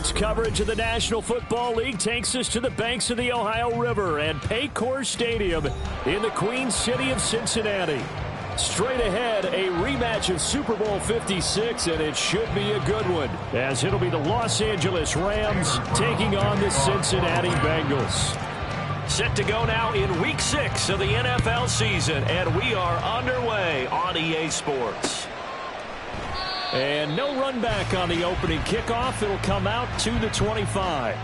Sports coverage of the National Football League takes us to the banks of the Ohio River and Paycor Stadium in the Queen City of Cincinnati. Straight ahead, a rematch of Super Bowl 56, and it should be a good one, as it'll be the Los Angeles Rams taking on the Cincinnati Bengals. Set to go now in Week 6 of the NFL season, and we are underway on EA Sports. And no run back on the opening kickoff. It'll come out to the 25.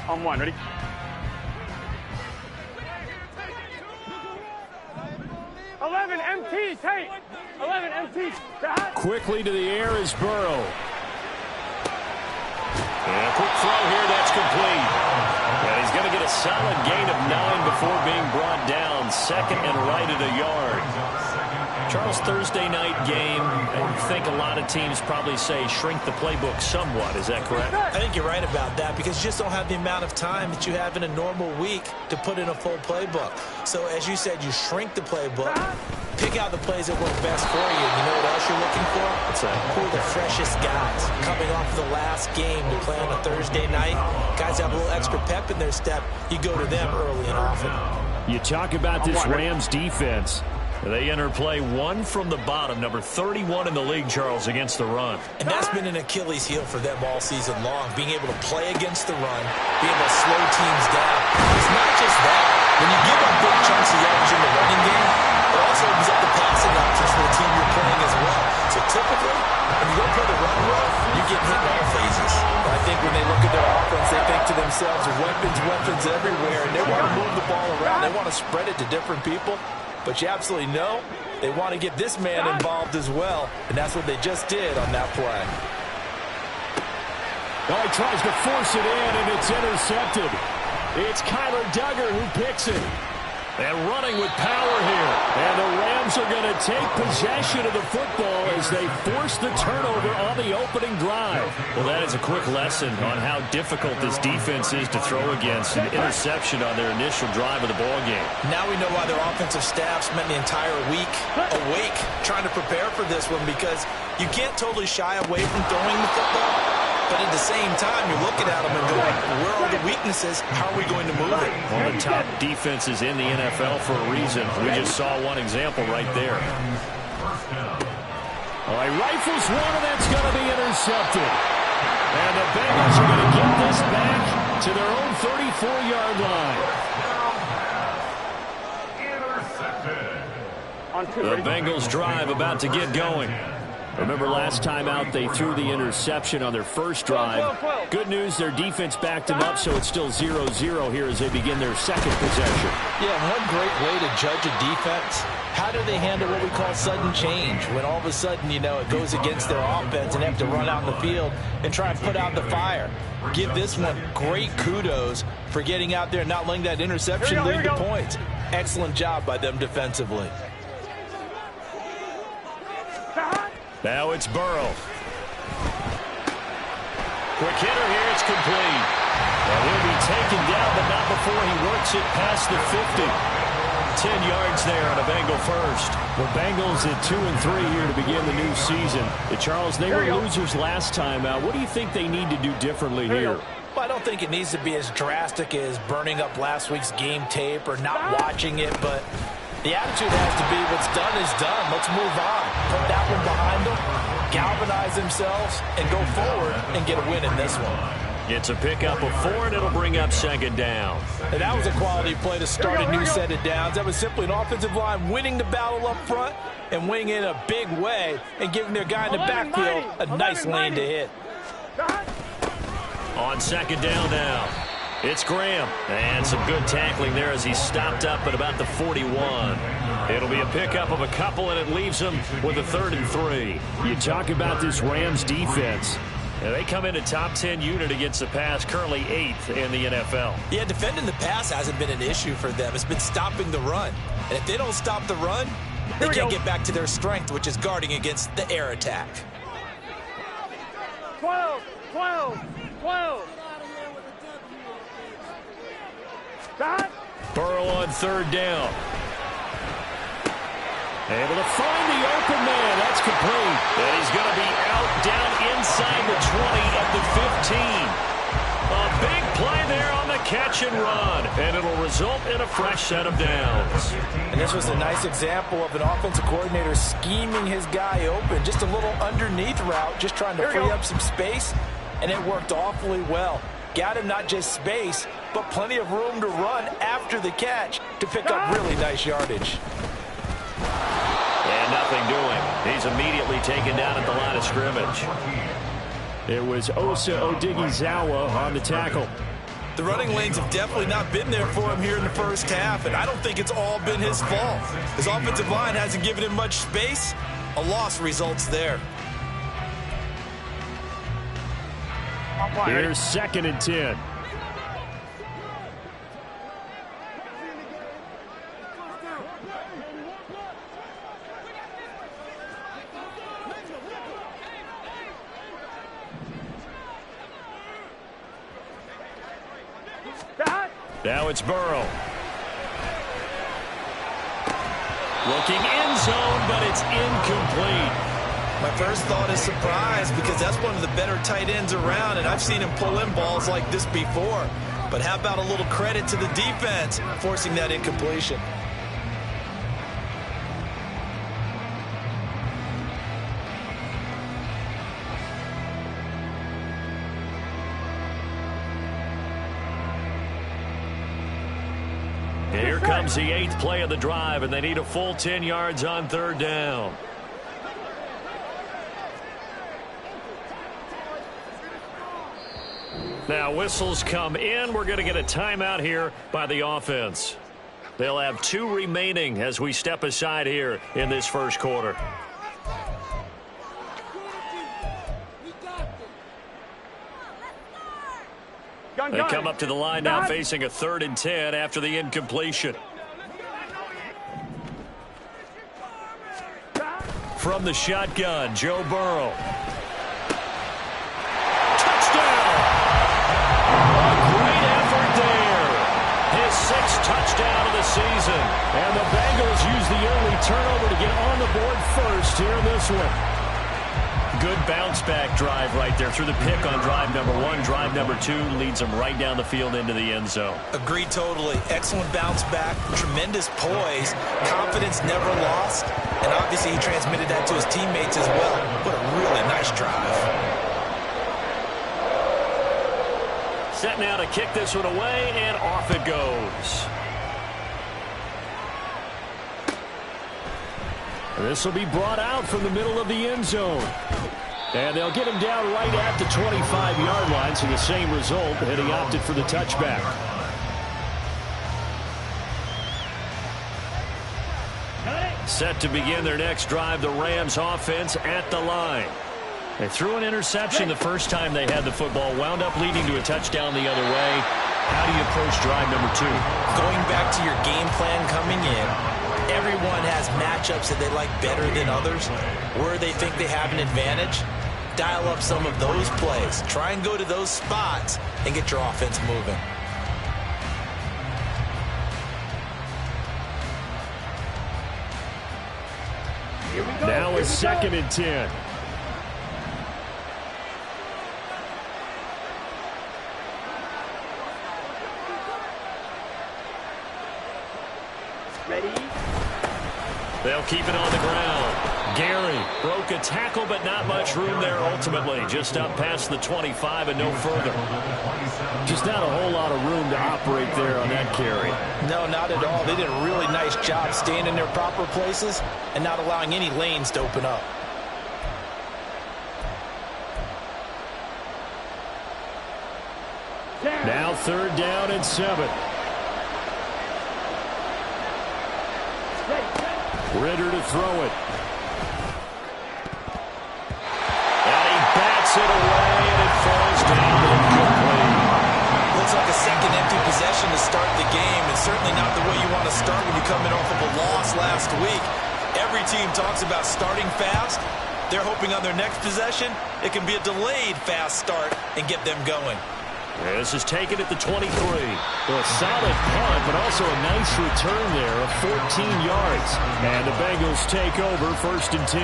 On one, ready? MT, tight. 11 MT. Quickly to the air is Burrow. And a quick throw here, that's complete. And he's going to get a solid gain of 9 before being brought down. Second and right at a yard. Charles, Thursday night game, I think a lot of teams probably say shrink the playbook somewhat. Is that correct? I think you're right about that because you just don't have the amount of time that you have in a normal week to put in a full playbook. So as you said, you shrink the playbook, pick out the plays that work best for you. You know what else you're looking for? What's that? Who are the freshest guys coming off the last game to play on a Thursday night? Guys have a little extra pep in their step. You go to them early and often. You talk about this Rams defense. They enter play one from the bottom, number 31 in the league, Charles, against the run. And that's been an Achilles heel for them all season long, being able to play against the run, being able to slow teams down. It's not just that. When you give up big chunks of yardage in the running game, it also opens up the passing options for the team you're playing as well. So typically, when you don't play the run well, you get hit in all phases. But I think when they look at their offense, they think to themselves, weapons everywhere, and they want to move the ball around. They want to spread it to different people. But you absolutely know they want to get this man involved as well, and that's what they just did on that play. Oh, he tries to force it in, and it's intercepted. It's Kyler Duggar who picks it. And running with power here. And the Rams are going to take possession of the football as they force the turnover on the opening drive. Well, that is a quick lesson on how difficult this defense is to throw against. An interception on their initial drive of the ballgame. Now we know why their offensive staff spent the entire week awake trying to prepare for this one, because you can't totally shy away from throwing the football. But at the same time, you're looking at them and going, where are the weaknesses? How are we going to move it? One of the top defenses in the NFL for a reason. We just saw one example right there. All right, rifles one, and that's going to be intercepted. And the Bengals are going to get this back to their own 34-yard line. The Bengals drive about to get going. Remember last time out they threw the interception on their first drive. Good news, their defense backed them up, so it's still 0-0 here as they begin their second possession. Yeah, one great way to judge a defense. How do they handle what we call sudden change? When all of a sudden, you know, it goes against their offense and they have to run out in the field and try and put out the fire. Give this one great kudos for getting out there and not letting that interception lead to points. Excellent job by them defensively. Now it's Burrow. Quick hitter here, it's complete. And he'll be taken down, but not before he works it past the 50. 10 yards there on a Bengal first. The Bengals at 2-3 here to begin the new season. Charles, they were losers last time out. What do you think they need to do differently here? Well, I don't think it needs to be as drastic as burning up last week's game tape or not watching it, but the attitude has to be what's done is done. Let's move on. Put that one behind them, galvanize themselves, and go forward and get a win in this one. It's a pickup of 4, and it'll bring up second down. And that was a quality play to start a new set of downs. That was simply an offensive line winning the battle up front and winning it in a big way and giving their guy in the backfield a nice lane to hit. On second down now, it's Graham. And some good tackling there as he stopped up at about the 41. It'll be a pickup of a couple, and it leaves him with a 3rd and 3. You talk about this Rams defense. And they come in a top 10 unit against the pass, currently 8th in the NFL. Yeah, defending the pass hasn't been an issue for them. It's been stopping the run. And if they don't stop the run, they can't get back to their strength, which is guarding against the air attack. 12, 12, 12. Dot. Burrow on third down. Able to find the open man. That's complete. And he's going to be out down inside the 20 at the 15. A big play there on the catch and run. And it'll result in a fresh set of downs. And this was a nice example of an offensive coordinator scheming his guy open. Just a little underneath route, just trying to free up some space. And it worked awfully well. Got him not just space, but plenty of room to run after the catch to pick up really nice yardage. And nothing doing. He's immediately taken down at the line of scrimmage. It was Osa Odighizuwa on the tackle. The running lanes have definitely not been there for him here in the first half, and I don't think it's all been his fault. His offensive line hasn't given him much space. A loss results there. Here's 2nd and 10. Now it's Burrow. Looking end zone, but it's incomplete. My first thought is surprise because that's one of the better tight ends around, and I've seen him pull in balls like this before. But how about a little credit to the defense forcing that incompletion? Here comes the 8th play of the drive, and they need a full 10 yards on third down. Now whistles come in. We're going to get a timeout here by the offense. They'll have 2 remaining as we step aside here in this first quarter. They come up to the line now facing a 3rd and 10 after the incompletion. From the shotgun, Joe Burrow. Touchdown! A great effort there. His 6th touchdown of the season. And the Bengals use the early turnover to get on the board first here in this one. Good bounce-back drive right there through the pick on drive number 1. Drive number 2 leads them right down the field into the end zone. Agreed totally. Excellent bounce back, tremendous poise, confidence never lost, and obviously he transmitted that to his teammates as well. What a really nice drive. Set now to kick this one away, and off it goes. This will be brought out from the middle of the end zone. And they'll get him down right at the 25-yard line, so the same result, and he opted for the touchback. Set to begin their next drive, the Rams offense at the line. They threw an interception the first time they had the football, wound up leading to a touchdown the other way. How do you approach drive number 2? Going back to your game plan coming in, everyone has matchups that they like better than others. Where they think they have an advantage, dial up some of those plays. Try and go to those spots and get your offense moving. Now it's 2nd and 10. Ready? They'll keep it on the ground. Gary broke a tackle, but not much room there ultimately. Just up past the 25 and no further. Just not a whole lot of room to operate there on that carry. No, not at all. They did a really nice job staying in their proper places and not allowing any lanes to open up. Now 3rd down and 7. Ritter to throw it. And he bats it away, and it falls down incomplete. Looks like a second empty possession to start the game, and certainly not the way you want to start when you come in off of a loss last week. Every team talks about starting fast. They're hoping on their next possession, it can be a delayed fast start and get them going. This is taken at the 23. A solid punt, but also a nice return there of 14 yards. And the Bengals take over 1st and 10.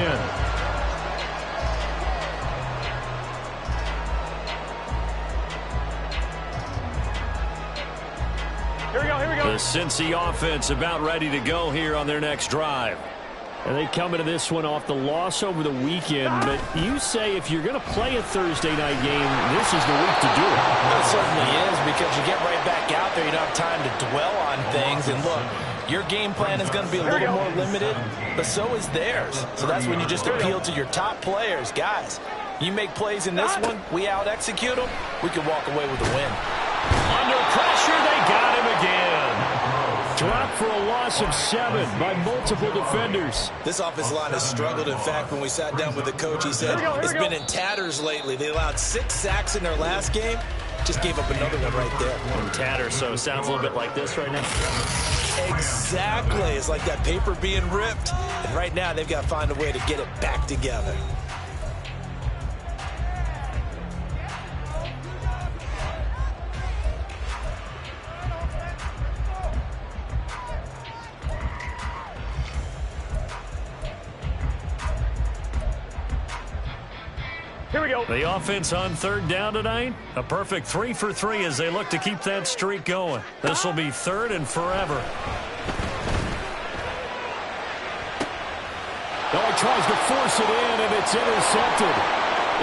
Here we go, here we go. The Cincy offense about ready to go here on their next drive. And they come into this one off the loss over the weekend, but you say if you're going to play a Thursday night game, this is the week to do it. It certainly is, because you get right back out there. You don't have time to dwell on things. And look, your game plan is going to be a little more limited, but so is theirs. So that's when you just appeal to your top players. Guys, you make plays in this one, we out-execute them, we can walk away with a win. Under pressure, they got him again. Dropped for a loss of 7 by multiple defenders. This offensive line has struggled. In fact, when we sat down with the coach, he said it's been in tatters lately. They allowed 6 sacks in their last game. Just gave up another one right there. In tatters, so it sounds a little bit like this right now. Exactly. It's like that paper being ripped. And right now, they've got to find a way to get it back together. Here we go. The offense on 3rd down tonight. A perfect 3 for 3 as they look to keep that streak going. This will be 3rd and forever. Oh, he tries to force it in, and it's intercepted.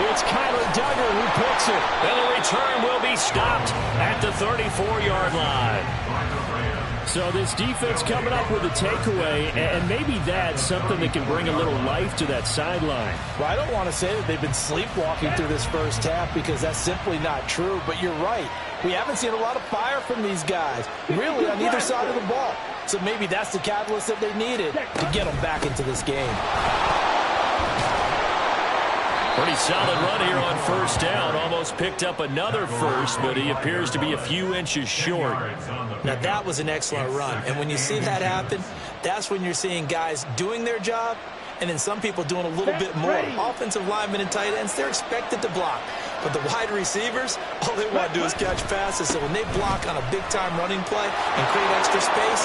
It's Kyler Duggar who picks it. And the return will be stopped at the 34-yard line. So this defense coming up with a takeaway, and maybe that's something that can bring a little life to that sideline. Well, I don't want to say that they've been sleepwalking through this first half, because that's simply not true. But you're right. We haven't seen a lot of fire from these guys, really, on either side of the ball. So maybe that's the catalyst that they needed to get them back into this game. Pretty solid run here on 1st down. Almost picked up another first, but he appears to be a few inches short. Now, that was an excellent run. And when you see that happen, that's when you're seeing guys doing their job, and then some people doing a little bit more. Offensive linemen and tight ends, they're expected to block. But the wide receivers, all they want to do is catch passes. So when they block on a big-time running play and create extra space,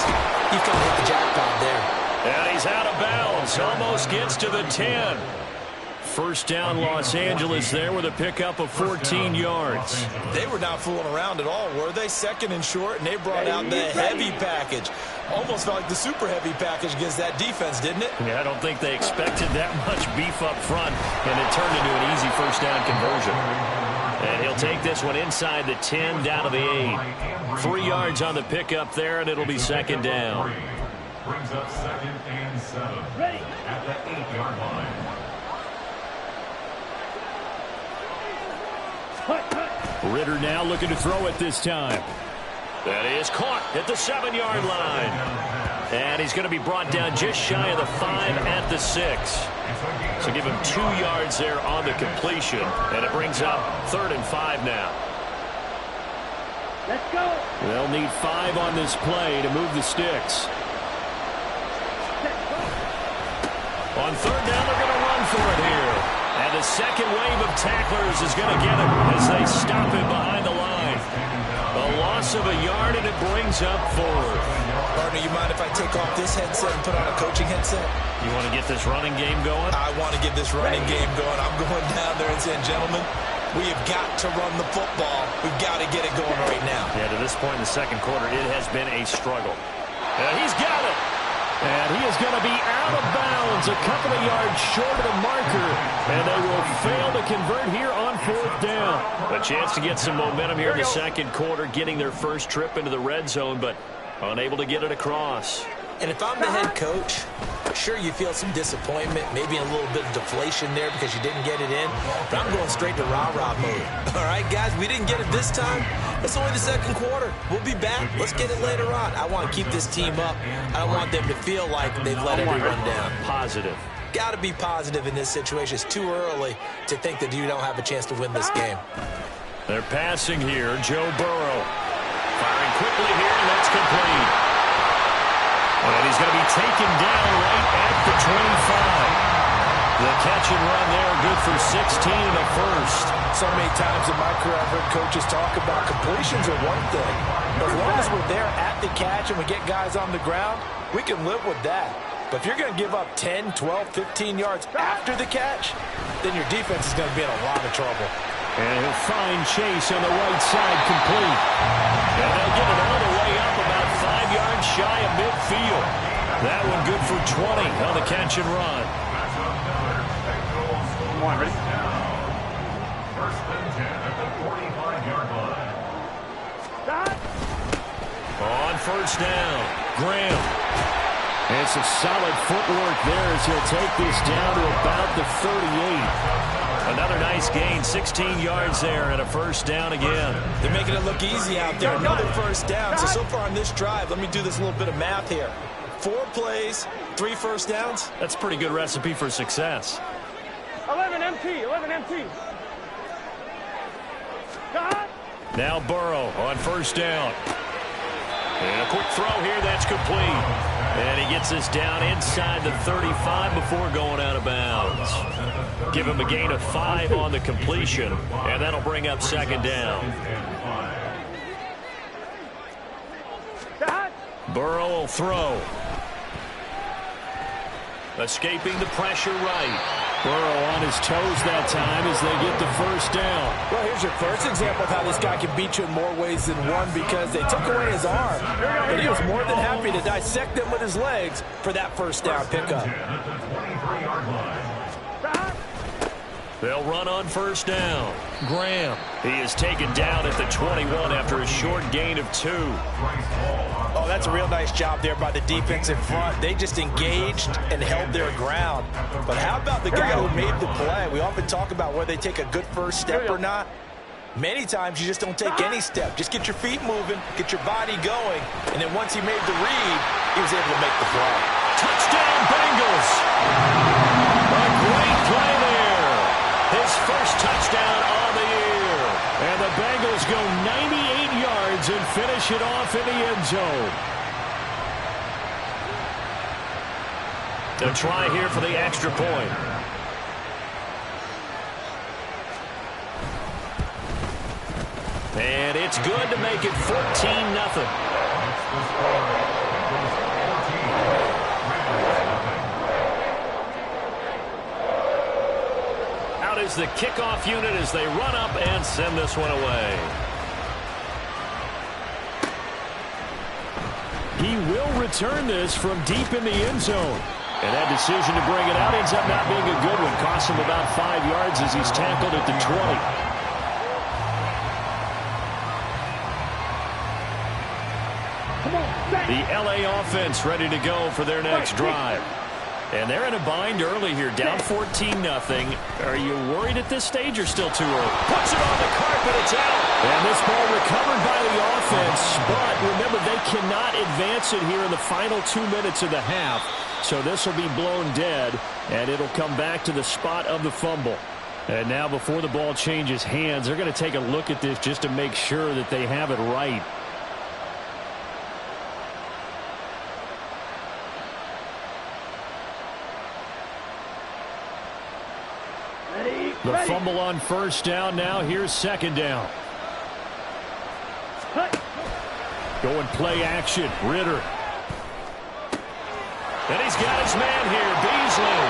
you kind of hit the jackpot there. And he's out of bounds. Almost gets to the 10. 1st down Los Angeles there with a pickup of 14 yards. They were not fooling around at all, were they? 2nd and short, and they brought out the heavy package. Almost felt like the super heavy package against that defense, didn't it? Yeah, I don't think they expected that much beef up front, and it turned into an easy 1st down conversion. And he'll take this one inside the 10 down to the 8. 3 yards on the pickup there, and it'll be 2nd down. Brings up 2nd and 7 at the 8-yard line. Ritter now looking to throw it this time. That is caught at the 7-yard line. And he's going to be brought down just shy of the 5 at the 6. So give him 2 yards there on the completion. And it brings up 3rd and 5 now. Let's go. They'll need 5 on this play to move the sticks. On 3rd down, they're going to run for it here. And the second wave of tacklers is going to get him as they stop him behind the line. A loss of a yard, and it brings up 4th. Partner, you mind if I take off this headset and put on a coaching headset? You want to get this running game going? I want to get this running game going. I'm going down there and saying, gentlemen, we have got to run the football. We've got to get it going right now. Yeah, to this point in the second quarter, it has been a struggle. He's got it. And he is going to be out of bounds, a couple of yards short of the marker. And they will fail to convert here on 4th down. A chance to get some momentum here in the second quarter, getting their first trip into the red zone, but unable to get it across. And if I'm the head coach, sure, you feel some disappointment, maybe a little bit of deflation there because you didn't get it in. But I'm going straight to rah-rah mode. All right, guys, we didn't get it this time. It's only the second quarter. We'll be back. Let's get it later on. I want to keep this team up. I don't want them to feel like they've let everyone down. Positive. Got to be positive in this situation. It's too early to think that you don't have a chance to win this game. They're passing here. Joe Burrow firing quickly here, and that's complete. And he's going to be taken down right at the 25. The catch and run there, good for 16 and a first. So many times in my career, I've heard coaches talk about completions are one thing. As long as we're there at the catch and we get guys on the ground, we can live with that. But if you're going to give up 10, 12, 15 yards after the catch, then your defense is going to be in a lot of trouble. And he'll find Chase on the right side, complete. And they'll get it all the way up about 5 yards shy of midfield. That one good for 20 on the catch and run. Come on, ready? First and 10 at the 45-yard line. On first down, Graham. And some solid footwork there as he'll take this down to about the 38. Another nice gain, 16 yards there and a first down again. They're making it look easy out there. Another first down. So far on this drive, let me do this little bit of math here. 4 plays, 3 first downs. That's a pretty good recipe for success. 11 MT, 11 MT. Now Burrow on first down. And a quick throw here, that's complete. And he gets this down inside the 35 before going out of bounds. Give him a gain of 5 on the completion, and that'll bring up second down. Burrow will throw. Escaping the pressure right. Burrow on his toes that time as they get the first down. Well, here's your first example of how this guy can beat you in more ways than one, because they took away his arm, but he was more than happy to dissect them with his legs for that first down pickup. They'll run on first down. Graham. He is taken down at the 21 after a short gain of 2. Oh, that's a real nice job there by the defense in front. They just engaged and held their ground. But how about the guy who made the play? We often talk about whether they take a good first step or not. Many times you just don't take any step. Just get your feet moving, get your body going, and then once he made the read, he was able to make the play. Touchdown, Bengals! A great play there. His first touchdown on the year. And the Bengals go 98 yards and finish it off in the end zone. A try here for the extra point. And it's good to make it 14-0. Out is the kickoff unit as they run up and send this one away. He will return this from deep in the end zone. And that decision to bring it out ends up not being a good one. Costs him about 5 yards as he's tackled at the 20. The LA offense ready to go for their next drive. And they're in a bind early here, down 14-0. Are you worried at this stage or still too early? Puts it on the carpet, it's out. And this ball recovered by the offense, but remember, they cannot advance it here in the final 2 minutes of the half. So this will be blown dead, and it'll come back to the spot of the fumble. And now before the ball changes hands, they're going to take a look at this just to make sure that they have it right. The fumble on first down now. Here's second down. Going play action. Ritter. And he's got his man here, Beasley.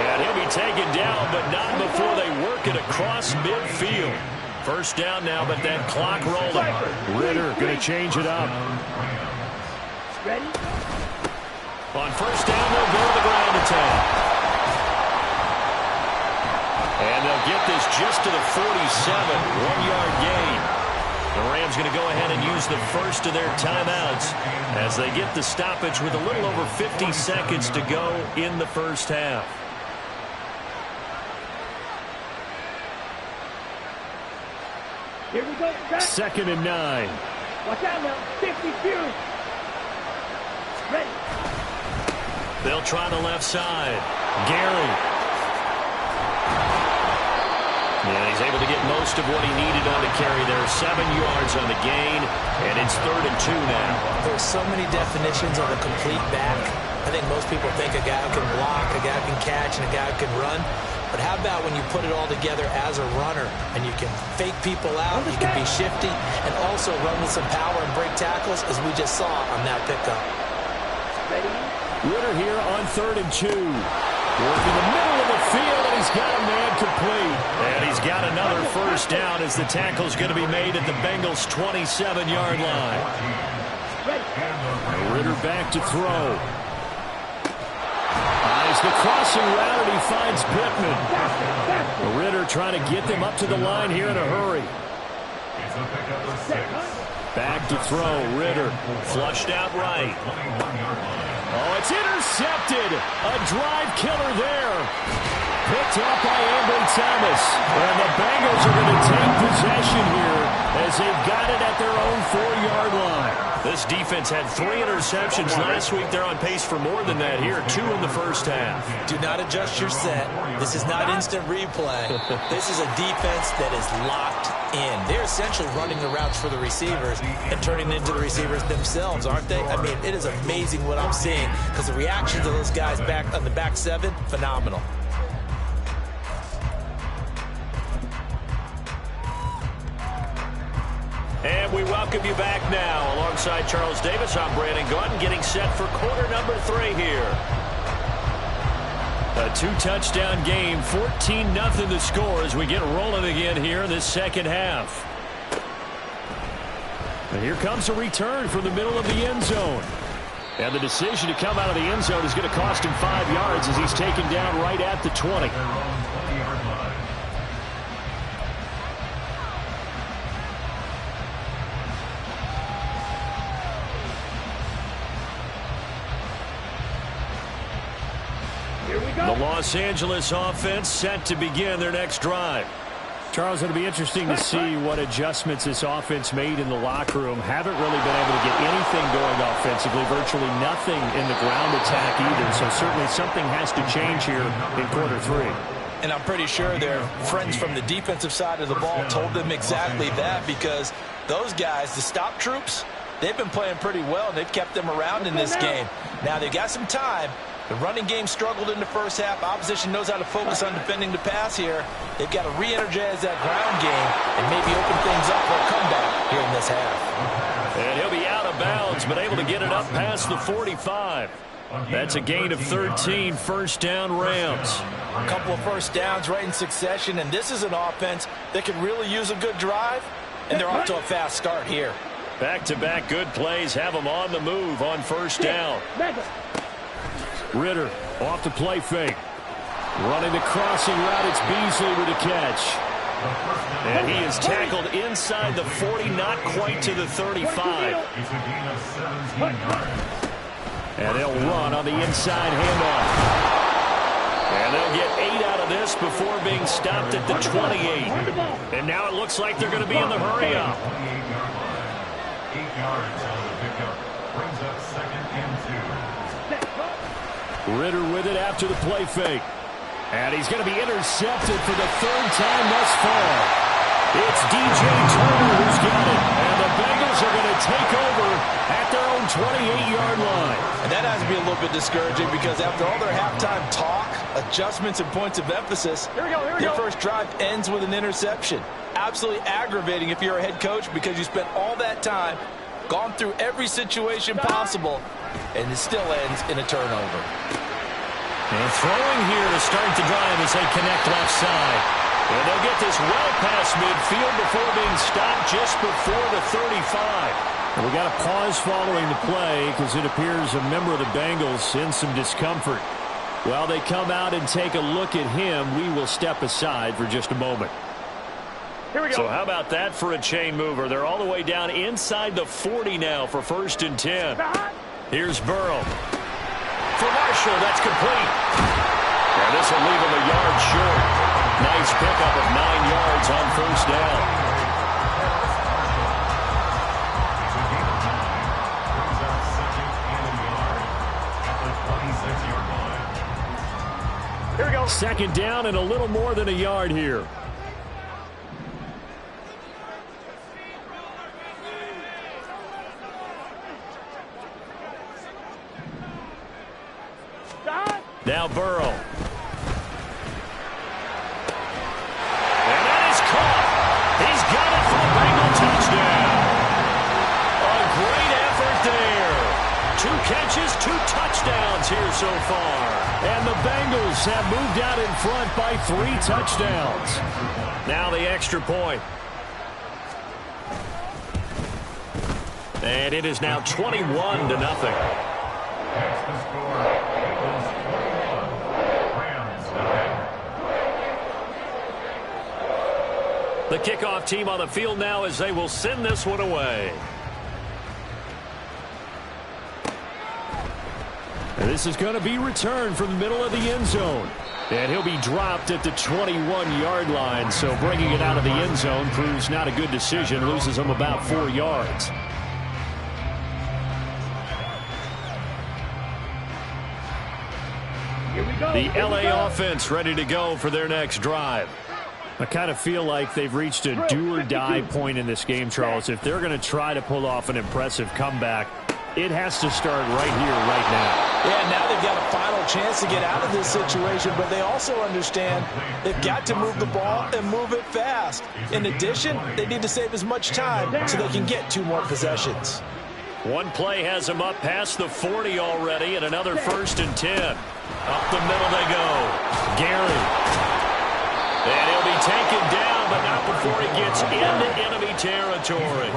And he'll be taken down, but not before they work it across midfield. First down now, but that clock rolling. Ritter going to change it up. Ready? On first down, they'll go to the ground attack. And they'll get this just to the 47, 1-yard gain. The Rams going to go ahead and use the first of their timeouts as they get the stoppage with a little over 50 seconds to go in the first half. Here we go. Second and 9. Watch out now. 52. Ready. They'll try the left side. Gary. Yeah, he's able to get most of what he needed on the carry there. 7 yards on the gain, and it's 3rd and 2 now. There's so many definitions of a complete back. I think most people think a guy who can block, a guy who can catch, and a guy who can run. But how about when you put it all together as a runner, and you can fake people out, you can be shifty, and also run with some power and break tackles, as we just saw on that pickup. Ridder here on 3rd and 2. Working the middle of the field, and he's got a man complete. And he's got another first down as the tackle's going to be made at the Bengals' 27-yard line. Ridder back to throw. Eyes the crossing route, and he finds Pittman. Ridder trying to get them up to the line here in a hurry. Back to throw. Ridder flushed out right. Oh, it's intercepted. A drive killer there. Picked up by Ambry Thomas. And the Bengals are going to take possession here as they've got it at their own 4-yard line. This defense had 3 interceptions last week. They're on pace for more than that here. 2 in the first half. Do not adjust your set. This is not instant replay. This is a defense that is locked in. They're essentially running the routes for the receivers and turning it into the receivers themselves, aren't they? I mean, it is amazing what I'm seeing because the reactions of those guys back on the back 7, phenomenal. And we welcome you back now. Alongside Charles Davis, I'm Brandon Gaudin, getting set for quarter number 3 here. A 2-touchdown game, 14-0 the score as we get rolling again here in this second half. And here comes a return from the middle of the end zone. And the decision to come out of the end zone is going to cost him 5 yards as he's taken down right at the 20. The Los Angeles offense set to begin their next drive. Charles, it'll be interesting to see what adjustments this offense made in the locker room. Haven't really been able to get anything going offensively, virtually nothing in the ground attack either. So certainly something has to change here in quarter 3. And I'm pretty sure their friends from the defensive side of the ball told them exactly that, because those guys, the stop troops, they've been playing pretty well, and they've kept them around in this game. Now they've got some time. The running game struggled in the first half. Opposition knows how to focus on defending the pass here. They've got to re-energize that ground game and maybe open things up for a comeback here in this half. And he'll be out of bounds, but able to get it up past the 45. That's a gain of 13, first down Rams. A couple of first downs right in succession, and this is an offense that could really use a good drive, and they're off to a fast start here. Back-to-back good plays have them on the move on first down. Ridder off the play fake. Running the crossing route, it's Beasley with a catch. And he is tackled inside the 40, not quite to the 35. And they'll run on the inside handoff. And they'll get 8 out of this before being stopped at the 28. And now it looks like they're going to be in the hurry-up. 8 yards on the pickup. Brings up 2nd and 2. Ridder with it after the play fake. And he's going to be intercepted for the 3rd time thus far. It's DJ Turner who's got it. And the Bengals are going to take over at their own 28-yard line. And that has to be a little bit discouraging, because after all their halftime talk, adjustments and points of emphasis, your first drive ends with an interception. Absolutely aggravating if you're a head coach, because you spent all that time, gone through every situation possible, and it still ends in a turnover. And throwing here to start the drive as they connect left side. And they'll get this well past midfield before being stopped just before the 35. And we got a pause following the play because it appears a member of the Bengals in some discomfort. While they come out and take a look at him, we will step aside for just a moment. Here we go. So how about that for a chain mover? They're all the way down inside the 40 now for 1st and 10. Here's Burrow. For Marshall, that's complete. And this will leave him a yard short. Nice pickup of 9 yards on first down. Here we go. 2nd down and a little more than a yard here. Now Burrow. And that is caught. He's got it for a Bengal touchdown. A great effort there. 2 catches, 2 touchdowns here so far. And the Bengals have moved out in front by 3 touchdowns. Now the extra point. And it is now 21-0. That's the score. Eagles 21, Rams nothing. The kickoff team on the field now as they will send this one away. And this is going to be returned from the middle of the end zone. And he'll be dropped at the 21-yard line. So bringing it out of the end zone proves not a good decision. Loses him about 4 yards. The LA offense ready to go for their next drive. I kind of feel like they've reached a do-or-die point in this game, Charles. If they're going to try to pull off an impressive comeback, it has to start right here, right now. Yeah, now they've got a final chance to get out of this situation, but they also understand they've got to move the ball and move it fast. In addition, they need to save as much time so they can get 2 more possessions. One play has them up past the 40 already, and another 1st and 10. Up the middle they go. Gary. And he'll be taken down, but not before he gets into enemy territory.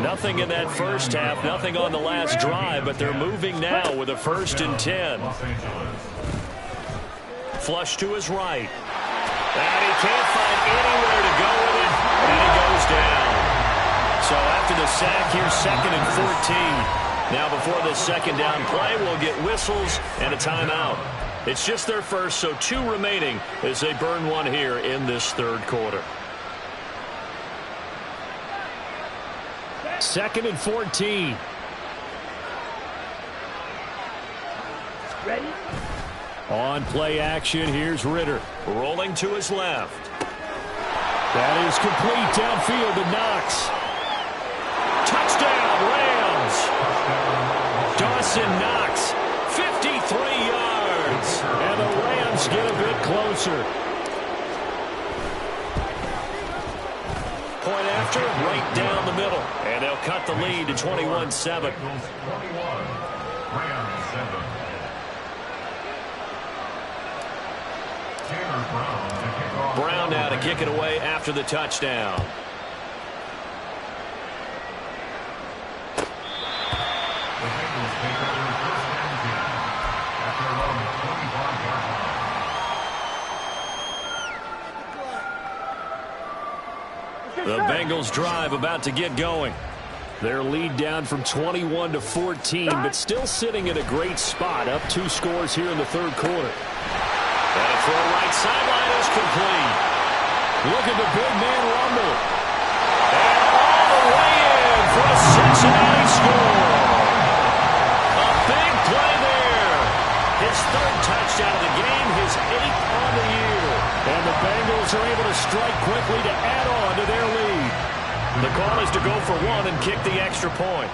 Nothing in that first half, nothing on the last drive, but they're moving now with a 1st and 10. Flush to his right. And he can't find anywhere to go with it, and he goes down. So after the sack, here's 2nd and 14. Now before this 2nd down play, we'll get whistles and a timeout. It's just their first, so 2 remaining as they burn one here in this 3rd quarter. 2nd and 14. Ready? On play action, here's Ritter. Rolling to his left. That is complete downfield to Knox. Touchdown, Rams. Dawson Knox, 53 yards. And the Rams get a bit closer. Point after, right down the middle. And they'll cut the lead to 21-7. Brown now to kick it away after the touchdown. The Bengals drive about to get going. Their lead down from 21 to 14, but still sitting in a great spot, up 2 scores here in the 3rd quarter. And a throw right sideline is complete. Look at the big man rumble. And all the way in for a Cincinnati score. A big play there. His 3rd touchdown of the game, his 8th on the year. And the Bengals are able to strike quickly to add on to their lead. The call is to go for 1 and kick the extra point.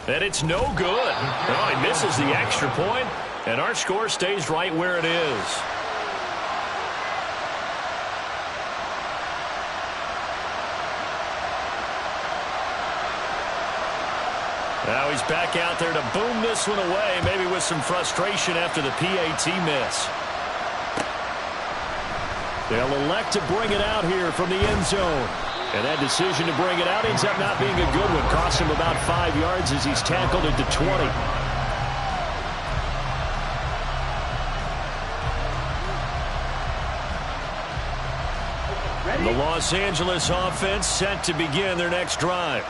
And it's no good. Oh, he misses the extra point, and our score stays right where it is. Now he's back out there to boom this one away, maybe with some frustration after the PAT miss. They'll elect to bring it out here from the end zone. And that decision to bring it out ends up not being a good one. Costs him about 5 yards as he's tackled at the 20. The Los Angeles offense set to begin their next drive.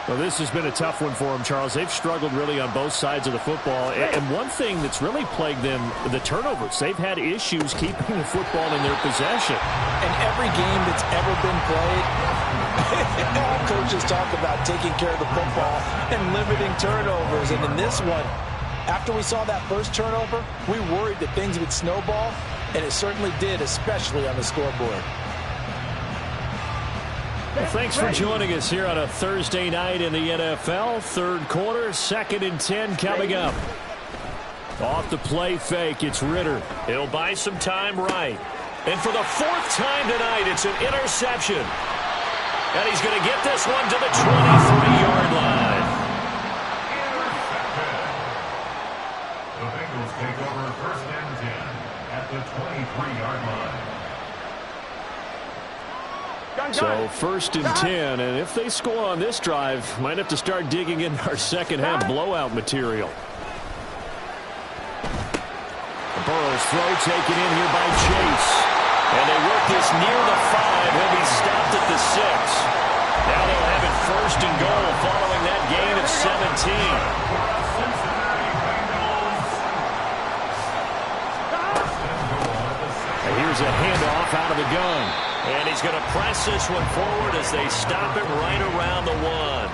Well, this has been a tough one for them, Charles. They've struggled really on both sides of the football. And one thing that's really plagued them, the turnovers. They've had issues keeping the football in their possession. And every game that's ever been played, all coaches talk about taking care of the football and limiting turnovers. And in this one, after we saw that first turnover, we worried that things would snowball, and it certainly did, especially on the scoreboard. Well, thanks for joining us here on a Thursday night in the NFL. 3rd quarter, 2nd and 10 coming up. Off the play fake, it's Ritter. He'll buy some time right. And for the 4th time tonight, it's an interception. And he's going to get this one to the 23-yard line. The Bengals take over 1st and 10 at the 23-yard line. So 1st and 10, and if they score on this drive, might have to start digging in our second-half blowout material. Burrow's throw taken in here by Chase. And they work this near the 5. He'll be stopped at the 6. Now they'll have it 1st and goal following that gain of 17. And here's a handoff out of the gun. And he's going to press this one forward as they stop it right around the 1.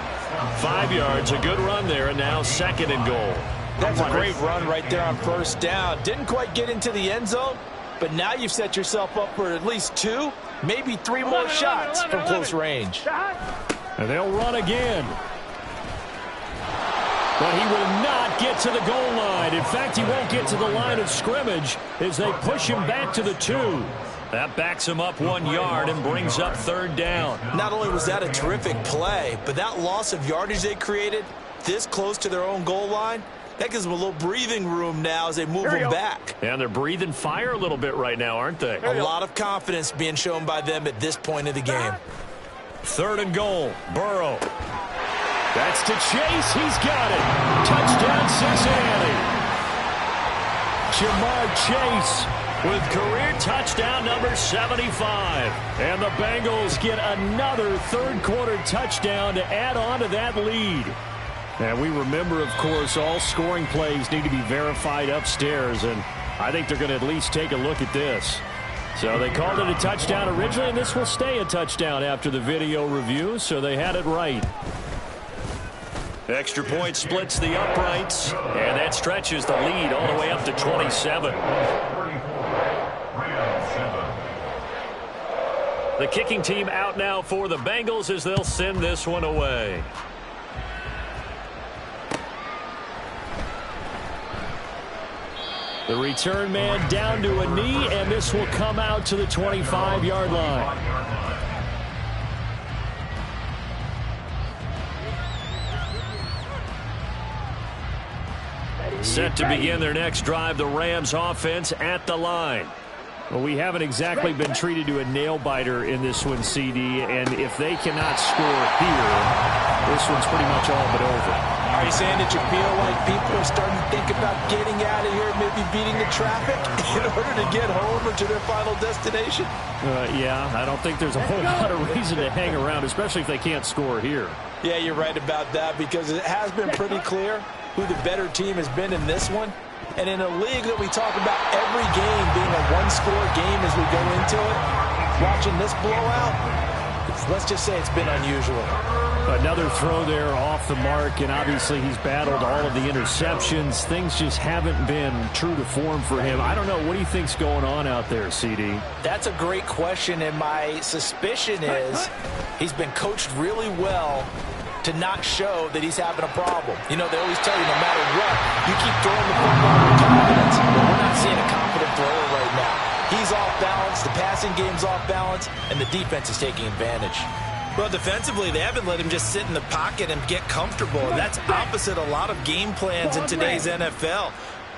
5 yards, a good run there, and now 2nd and goal. That's a great run right there on 1st down. Didn't quite get into the end zone, but now you've set yourself up for at least 2, maybe 3 more shots from close range. And they'll run again. But he will not get to the goal line. In fact, he won't get to the line of scrimmage as they push him back to the 2. That backs him up 1 yard and brings up 3rd down. Not only was that a terrific play, but that loss of yardage they created this close to their own goal line, that gives them a little breathing room now as they move them back. And they're breathing fire a little bit right now, aren't they? A lot of confidence being shown by them at this point of the game. 3rd and goal, Burrow. That's to Chase. He's got it. Touchdown, Cincinnati. Jamar Chase with career touchdown number 75. And the Bengals get another 3rd quarter touchdown to add on to that lead. And we remember, of course, all scoring plays need to be verified upstairs, and I think they're going to at least take a look at this. So they called it a touchdown originally, and this will stay a touchdown after the video review, so they had it right. Extra point splits the uprights, and that stretches the lead all the way up to 27. The kicking team out now for the Bengals as they'll send this one away. The return man down to a knee, and this will come out to the 25-yard line. Set to begin their next drive, the Rams offense at the line. Well, we haven't exactly been treated to a nail-biter in this one, CD, and if they cannot score here, this one's pretty much all but over. Are you saying that you feel like people are starting to think about getting out of here, maybe beating the traffic in order to get home or to their final destination? Yeah, I don't think there's a whole lot of reason to hang around, especially if they can't score here. Yeah, you're right about that, because it has been pretty clear who the better team has been in this one. And in a league that we talk about every game being a one-score game as we go into it, watching this blowout, let's just say it's been unusual. Another throw there off the mark, and obviously he's battled all of the interceptions. Things just haven't been true to form for him. I don't know. What do you think's going on out there, CD? That's a great question, and my suspicion is he's been coached really well to not show that he's having a problem. You know, they always tell you no matter what, you keep throwing the football with confidence. But we're not seeing a confident thrower right now. He's off balance, the passing game's off balance, and the defense is taking advantage. Well, defensively, they haven't let him just sit in the pocket and get comfortable. And that's opposite a lot of game plans in today's NFL.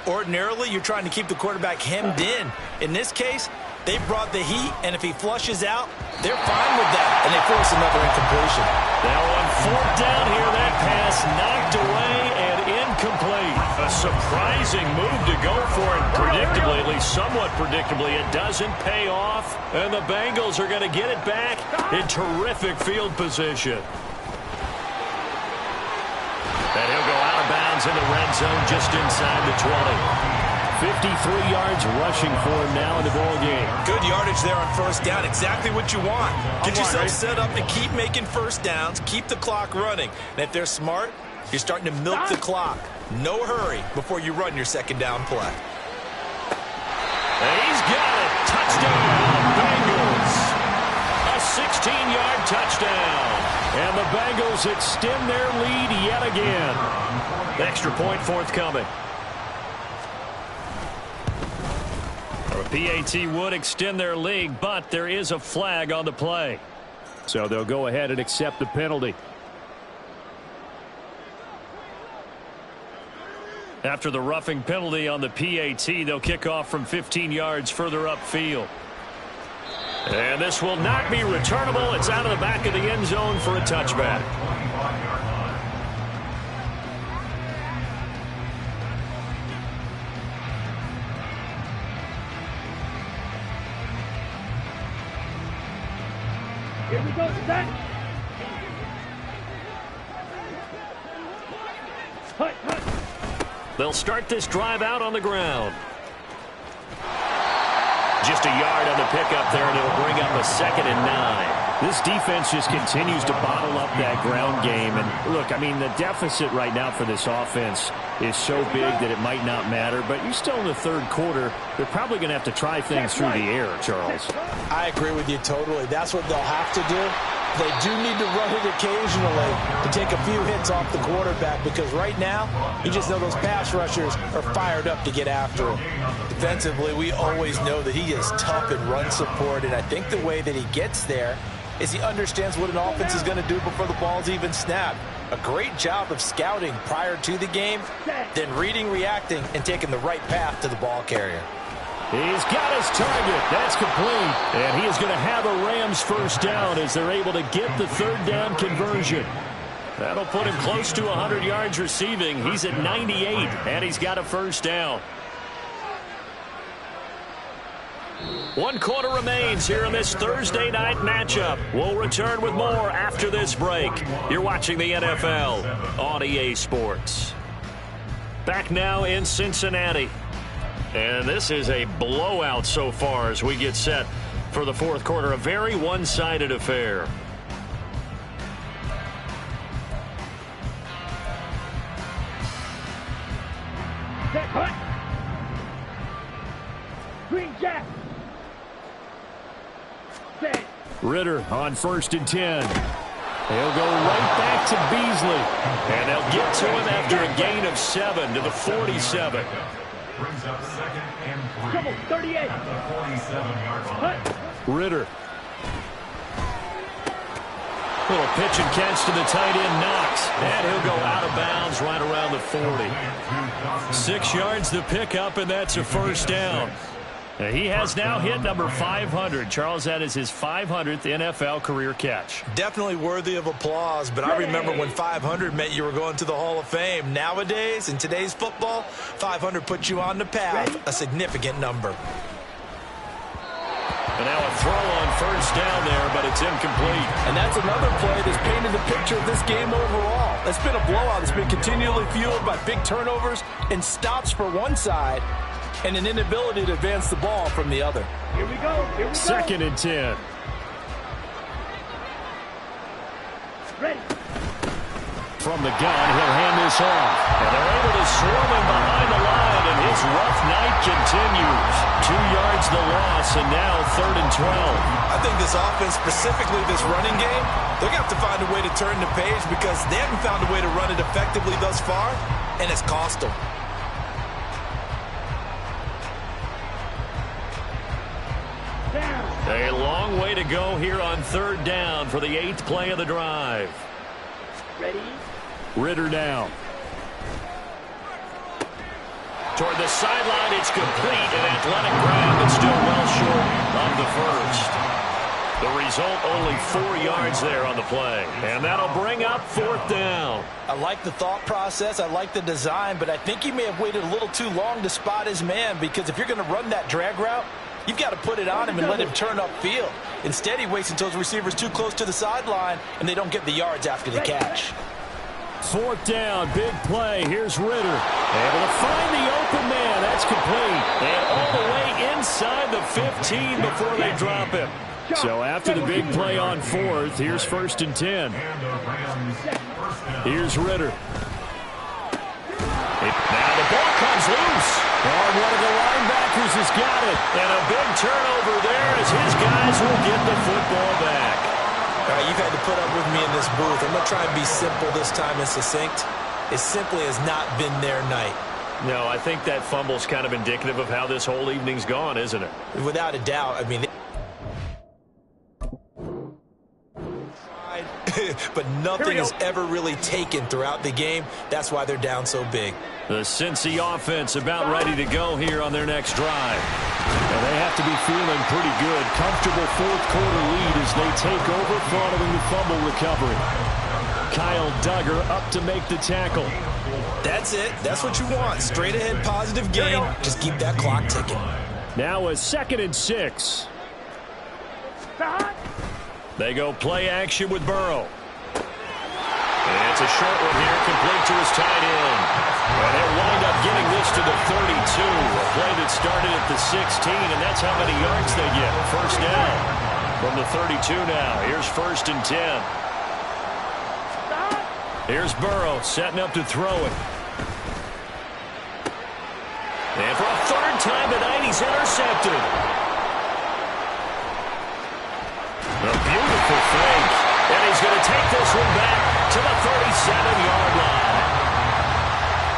Ordinarily, you're trying to keep the quarterback hemmed in. In this case, they brought the heat, and if he flushes out, they're fine with that, and they force another incompletion. Now on 4th down here, that pass knocked away and incomplete. A surprising move to go for it. Predictably, at least somewhat predictably, it doesn't pay off, and the Bengals are going to get it back in terrific field position. And he'll go out of bounds in the red zone just inside the 20. 53 yards rushing for him now in the ball game. Good yardage there on 1st down. Exactly what you want. Get yourself set up and keep making 1st downs. Keep the clock running. And if they're smart, you're starting to milk the clock. No hurry before you run your 2nd down play. And he's got it. Touchdown, Bengals. A 16-yard touchdown. And the Bengals extend their lead yet again. Extra point forthcoming. PAT would extend their lead, but there is a flag on the play. So they'll go ahead and accept the penalty. After the roughing penalty on the PAT, they'll kick off from 15 yards further upfield. And this will not be returnable. It's out of the back of the end zone for a touchback. Here we go, set. Hut, hut. They'll start this drive out on the ground. Just a yard on the pickup there, and it'll bring up a 2nd and 9. This defense just continues to bottle up that ground game. And look, I mean, the deficit right now for this offense is so big that it might not matter. But you're still in the third quarter. They're probably going to have to try things through the air, Charles. I agree with you totally. That's what they'll have to do. They do need to run it occasionally to take a few hits off the quarterback, because right now, you just know those pass rushers are fired up to get after him. Defensively, we always know that he is tough in run support, and I think the way that he gets there is he understands what an offense is going to do before the ball's even snapped. A great job of scouting prior to the game, then reading, reacting, and taking the right path to the ball carrier. He's got his target. That's complete. And he is going to have a Rams first down as they're able to get the third down conversion. That'll put him close to 100 yards receiving. He's at 98, and he's got a first down. 1 quarter remains here in this Thursday night matchup. We'll return with more after this break. You're watching the NFL on EA Sports. Back now in Cincinnati. And this is a blowout so far as we get set for the fourth quarter. A very one-sided affair. Set, hut. Green Jack. Set. Ritter on 1st and 10. He'll go right back to Beasley. And they'll get to him after a gain of 7 to the 47. Brings up 2nd and 3. Double, 38. At the 47-yard line. Hut. Ritter. Little pitch and catch to the tight end, Knox. And he'll go out of bounds right around the 40. 6 yards to pick up, and that's a first down. He has now hit number 500. Charles, that is his 500th NFL career catch. Definitely worthy of applause, but I remember when 500 meant you were going to the Hall of Fame. Nowadays, in today's football, 500 puts you on the path, a significant number. And now a throw on first down there, but it's incomplete. And that's another play that's painted the picture of this game overall. It's been a blowout. It's been continually fueled by big turnovers and stops for one side, and an inability to advance the ball from the other. Here we go. Here we go. 2nd and 10. Ready. From the gun, he'll hand this off. And they're able to swarm him behind the line, and his rough night continues. 2 yards the loss, and now 3rd and 12. I think this offense, specifically this running game, they're going to have to find a way to turn the page, because they haven't found a way to run it effectively thus far, and it's cost them. A long way to go here on 3rd down for the 8th play of the drive. Ready. Ritter down. Toward the sideline, it's complete. An athletic grab, but still well short of the first. The result, only 4 yards there on the play. And that'll bring up 4th down. I like the thought process. I like the design, but I think he may have waited a little too long to spot his man, because if you're going to run that drag route, you've got to put it on him and let him turn upfield. Instead, he waits until his receiver's too close to the sideline, and they don't get the yards after the catch. 4th down, big play. Here's Ritter. Able to find the open man. That's complete. And all the way inside the 15 before they drop him. So after the big play on 4th, here's 1st and 10. Here's Ritter. Now the ball comes loose. And one of the linebackers has got it. And a big turnover there as his guys will get the football back. All right, you've had to put up with me in this booth. I'm going to try and be simple this time and succinct. It simply has not been their night. No, I think that fumble's kind of indicative of how this whole evening's gone, isn't it? Without a doubt. I mean, but nothing is ever really taken throughout the game. That's why they're down so big. The Cincy offense about ready to go here on their next drive. And they have to be feeling pretty good. Comfortable fourth quarter lead as they take over following the fumble recovery. Kyle Duggar up to make the tackle. That's it. That's what you want. Straight ahead positive gain. Just keep that clock ticking. Now a 2nd and 6. They go play action with Burrow. And it's a short one here, complete to his tight end. And he'll wind up getting this to the 32. A play that started at the 16, and that's how many yards they get. First down from the 32 now. Here's 1st and 10. Here's Burrow setting up to throw it. And for a 3rd time tonight, he's intercepted. A beautiful fake. And he's going to take this one back to the 37-yard line.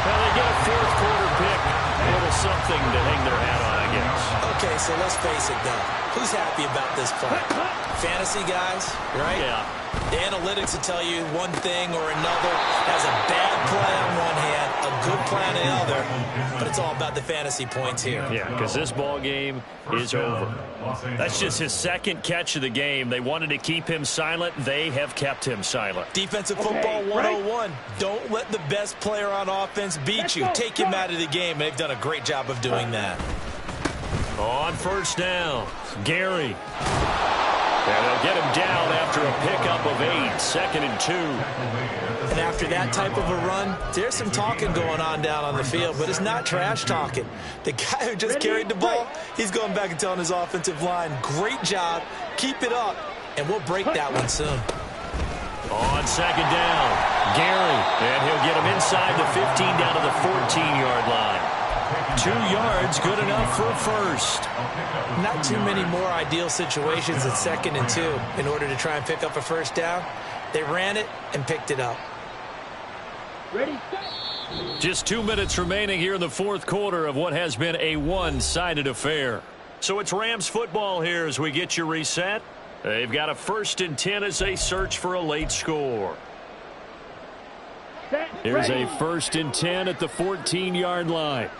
Well, they get a fourth quarter pick. A little something to hang their hat on, I guess. Okay, so let's face it, though. Who's happy about this play? Fantasy guys, right? Yeah. The analytics will tell you one thing or another. Has a bad play on one hand, a good play on the other, but it's all about the fantasy points here. Yeah, because this ball game is over. That's just his 2nd catch of the game. They wanted to keep him silent. They have kept him silent. Defensive football 101. Don't let the best player on offense beat you. Take him out of the game. They've done a great job of doing that. On 1st down, Gary. And they'll get him down after a pickup of 8, 2nd and 2. And after that type of a run, there's some talking going on down on the field, but it's not trash talking. The guy who just carried the ball, he's going back and telling his offensive line, great job, keep it up, and we'll break that one soon. On 2nd down, Gary. And he'll get him inside the 15 down to the 14-yard line. 2 yards, good enough for a first. Not too many more ideal situations at 2nd and 2 in order to try and pick up a first down. They ran it and picked it up. Ready? Just 2 minutes remaining here in the fourth quarter of what has been a one-sided affair. So it's Rams football here as we get you reset. They've got a 1st and 10 as they search for a late score. Here's a 1st and 10 at the 14-yard line.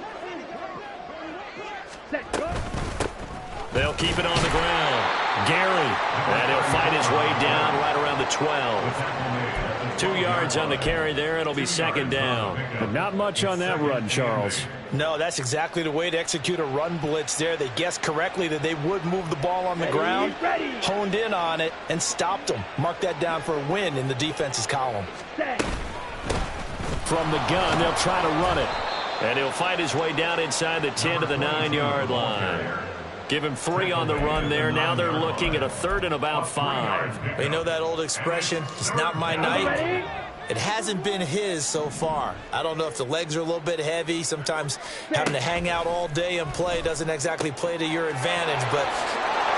They'll keep it on the ground. Gary. And he'll fight his way down right around the 12. 2 yards on the carry there. It'll be 2nd down. But not much on that run, Charles. No, that's exactly the way to execute a run blitz there. They guessed correctly that they would move the ball on the ground, honed in on it, and stopped them. Mark that down for a win in the defense's column. From the gun, they'll try to run it. And he'll fight his way down inside the 10 to the 9-yard line. Give him 3 on the run there. Now they're looking at a 3rd and about 5. You know that old expression, it's not my night? It hasn't been his so far. I don't know if the legs are a little bit heavy. Sometimes having to hang out all day and play doesn't exactly play to your advantage, but...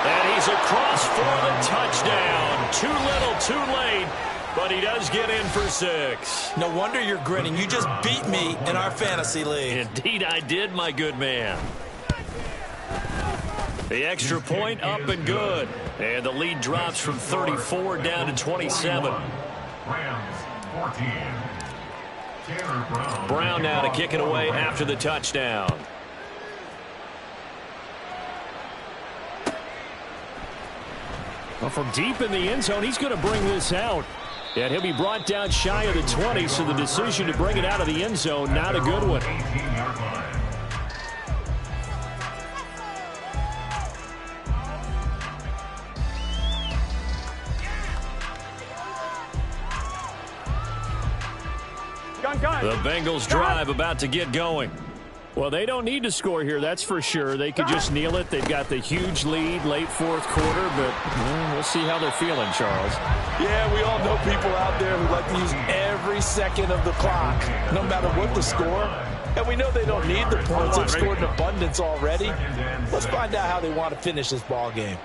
And he's across for the touchdown. Too little, too late. But he does get in for 6. No wonder you're grinning. You just beat me in our fantasy league. Indeed I did, my good man. The extra point up and good. And the lead drops from 34 down to 27. Rams 14. Brown now to kick it away after the touchdown. Well, from deep in the end zone, he's going to bring this out. And he'll be brought down shy of the 20, so the decision to bring it out of the end zone, not a good one. The Bengals drive about to get going. Well, they don't need to score here, that's for sure. They could just kneel it. They've got the huge lead late fourth quarter, but we'll see how they're feeling, Charles. Yeah, we all know people out there who like to use every second of the clock, no matter what the score. And we know they don't need the points. They've scored in abundance already. Let's find out how they want to finish this ball game.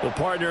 Well, partner,